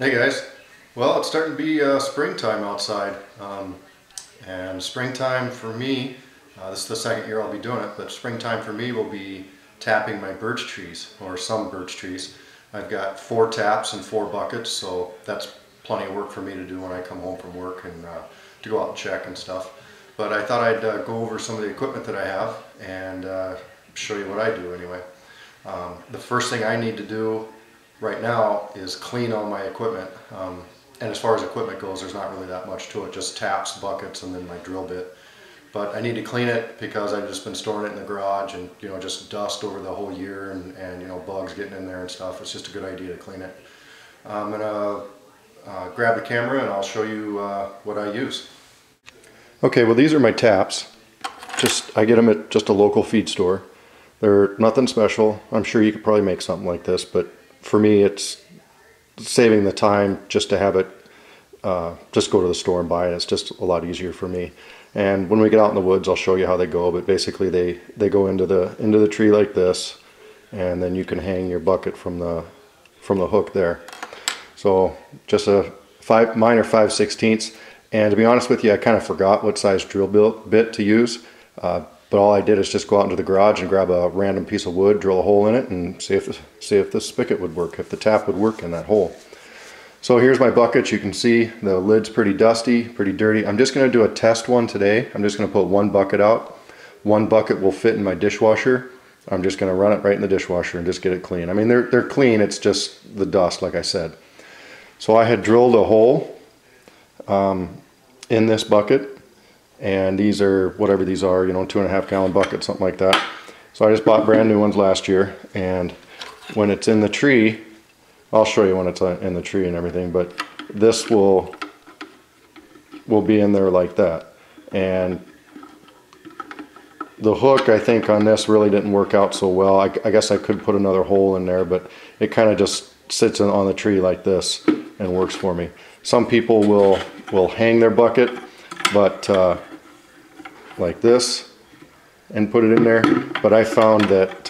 Hey guys, well it's starting to be springtime outside, and springtime for me, this is the second year I'll be doing it, but springtime for me will be tapping my birch trees, or some birch trees. I've got 4 taps and 4 buckets, so that's plenty of work for me to do when I come home from work and to go out and check and stuff. But I thought I'd go over some of the equipment that I have and show you what I do anyway. The first thing I need to do right now is clean all my equipment, and as far as equipment goes, there's not really that much to it, just taps, buckets, and then my drill bit. But I need to clean it because I've just been storing it in the garage, and just dust over the whole year, and bugs getting in there and stuff. It's just a good idea to clean it. I'm gonna grab the camera and I'll show you what I use. Okay, well these are my taps. I get them at just a local feed store. They're nothing special. I'm sure you could probably make something like this, but for me it's saving the time just to have it, just go to the store and buy it. It's just a lot easier for me. And when we get out in the woods, I'll show you how they go, but basically they go into the tree like this, and then you can hang your bucket from the hook there. So just mine are 5/16, and to be honest with you, I kind of forgot what size drill bit to use. But all I did is just go out into the garage and grab a random piece of wood, drill a hole in it, and see if the spigot would work, if the tap would work in that hole. So here's my bucket. You can see the lid's pretty dusty, pretty dirty. I'm just going to do a test one today. I'm just going to put 1 bucket out. 1 bucket will fit in my dishwasher. I'm just going to run it right in the dishwasher and just get it clean. I mean, they're clean. It's just the dust, like I said. So I had drilled a hole in this bucket. And these are whatever these are, 2.5 gallon buckets, something like that. So I just bought brand new ones last year, and when it's in the tree, I'll show you when it's in the tree and everything, but this will be in there like that. And the hook, I think, on this really didn't work out so well. I guess I could put another hole in there, but it kind of just sits on the tree like this and works for me. Some people will hang their bucket, but like this, and put it in there. But I found that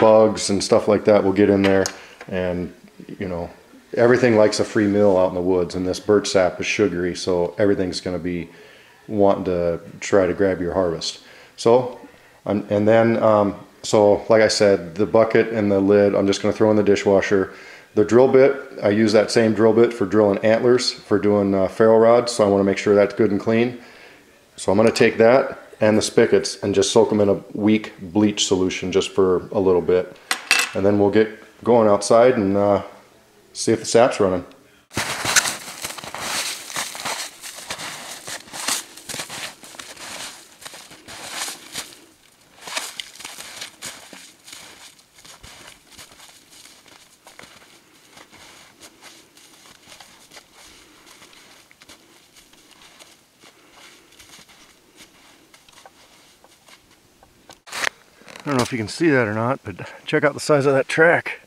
bugs and stuff like that will get in there, and everything likes a free meal out in the woods, and this birch sap is sugary, so everything's going to be wanting to try to grab your harvest. So so like I said, the bucket and the lid I'm just going to throw in the dishwasher. The drill bit, I use that same drill bit for drilling antlers, for doing ferro rods, so I want to make sure that's good and clean. So I'm going to take that and the spigots and just soak them in a weak bleach solution just for a little bit. And then we'll get going outside and see if the sap's running. I don't know if you can see that or not, but check out the size of that track.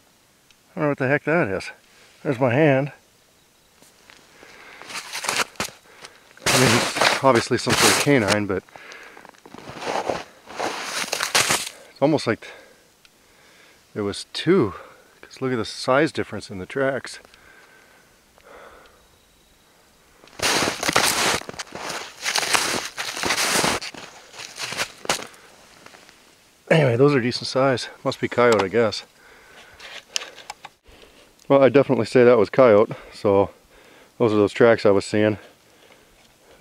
I don't know what the heck that is. There's my hand. I mean, it's obviously some sort of canine, but it's almost like there was 2. Because look at the size difference in the tracks. Anyway, those are decent size. Must be coyote, I guess. Well, I definitely say that was coyote. So those are those tracks I was seeing.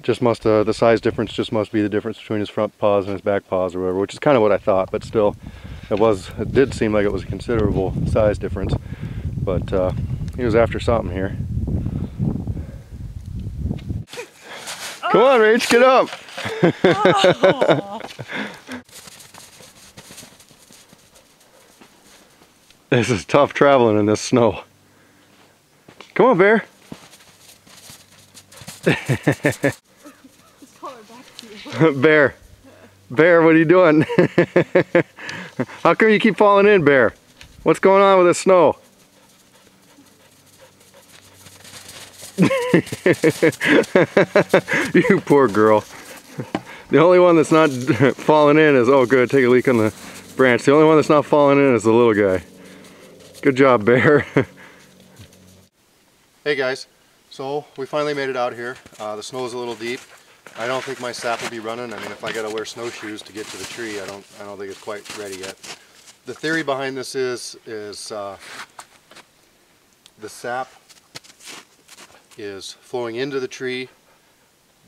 Just must the size difference just must be the difference between his front paws and his back paws or whatever, which is kind of what I thought, but still it did seem like it was a considerable size difference. But he was after something here. Come on, Rach, get up. Oh. This is tough traveling in this snow. Come on, Bear. Bear. Bear, what are you doing? How come you keep falling in, Bear? What's going on with the snow? You poor girl. The only one that's not falling in is, oh good, take a leak on the branch. The only one that's not falling in is the little guy. Good job, Bear. Hey guys, so we finally made it out here. The snow is a little deep. I don't think my sap will be running. I mean, if I gotta wear snowshoes to get to the tree, I don't think it's quite ready yet. The theory behind this is the sap is flowing into the tree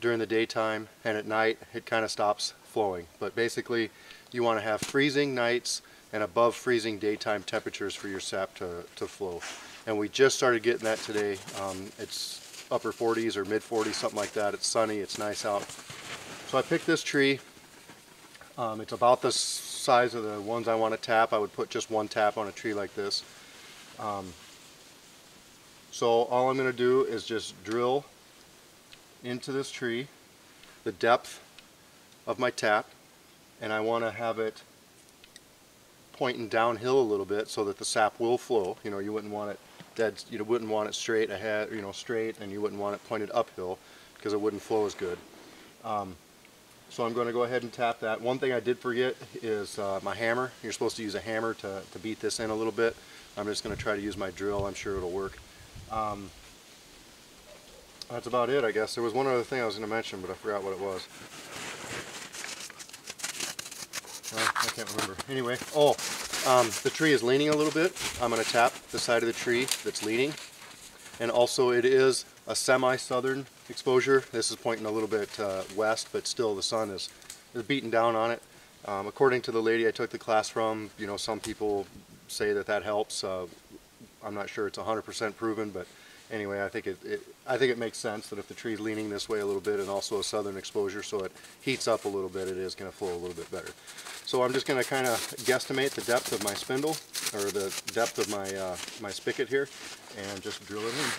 during the daytime, and at night it kind of stops flowing. But basically, you want to have freezing nights and above freezing daytime temperatures for your sap to flow. And we just started getting that today. It's upper 40s or mid 40s, something like that. It's sunny, it's nice out. So I picked this tree. It's about the size of the ones I want to tap. I would put just one tap on a tree like this. So all I'm going to do is just drill into this tree the depth of my tap, and I want to have it pointing downhill a little bit so that the sap will flow. You know, you wouldn't want it dead, you wouldn't want it straight ahead, you know, straight, and you wouldn't want it pointed uphill because it wouldn't flow as good. So I'm going to go ahead and tap that. One thing I did forget is my hammer. You're supposed to use a hammer to beat this in a little bit. I'm just going to try to use my drill. I'm sure it'll work. That's about it, I guess. There was one other thing I was going to mention, but I forgot what it was. I can't remember. Anyway, the tree is leaning a little bit. I'm going to tap the side of the tree that's leaning. And also it is a semi-southern exposure. This is pointing a little bit west, but still the sun is beating down on it. According to the lady I took the class from, you know, some people say that helps. I'm not sure it's 100% proven, but anyway, I think it makes sense that if the tree's leaning this way a little bit and also a southern exposure, so it heats up a little bit, it is going to flow a little bit better. So I'm just going to kind of guesstimate the depth of my spindle, or the depth of my my spigot here, and just drill it in.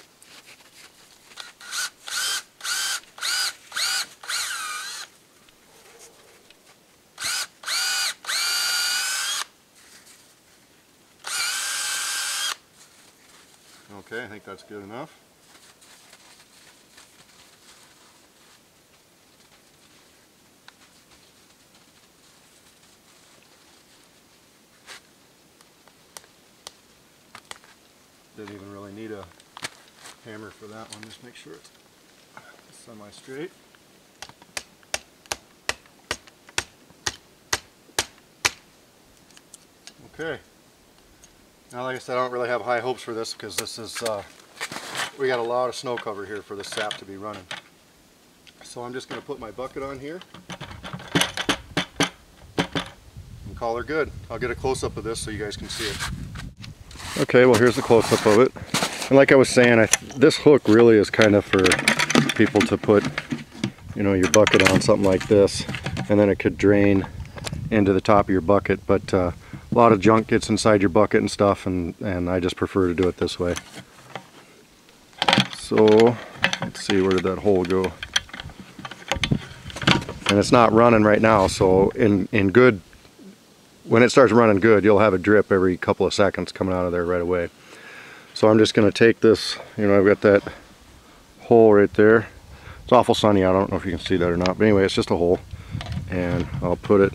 Okay, I think that's good enough. Didn't even really need a hammer for that one, just make sure it's semi-straight. Okay. Now, like I said, I don't really have high hopes for this because this is, we got a lot of snow cover here for the sap to be running. So I'm just going to put my bucket on here and call her good. I'll get a close-up of this so you guys can see it. Okay, well here's the close-up of it. And like I was saying, this hook really is kind of for people to put, you know, your bucket on something like this, and then it could drain into the top of your bucket. But a lot of junk gets inside your bucket and stuff, and I just prefer to do it this way. So let's see, where did that hole go? And it's not running right now, so when it starts running good, you'll have a drip every couple of seconds coming out of there right away. So I'm just going to take this, you know, I've got that hole right there. It's awful sunny, I don't know if you can see that or not, but anyway, it's just a hole. And I'll put it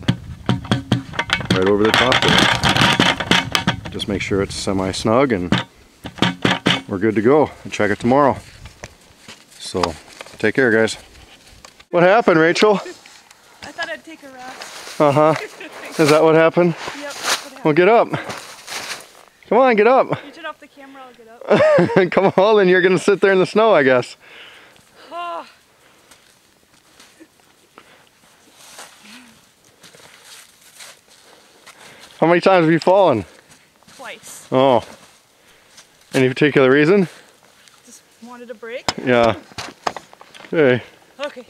right over the top there. Just make sure it's semi-snug, and we're good to go. I'll check it tomorrow. So, take care, guys. What happened, Rachel? I thought I'd take a rest. Uh-huh. Is that what happened? Yep, that's what happened. Well, get up. Come on, get up. You turn off the camera, I'll get up. Come on, then you're going to sit there in the snow, I guess. Oh. How many times have you fallen? Twice. Oh. Any particular reason? Just wanted a break. Yeah. Okay. Okay.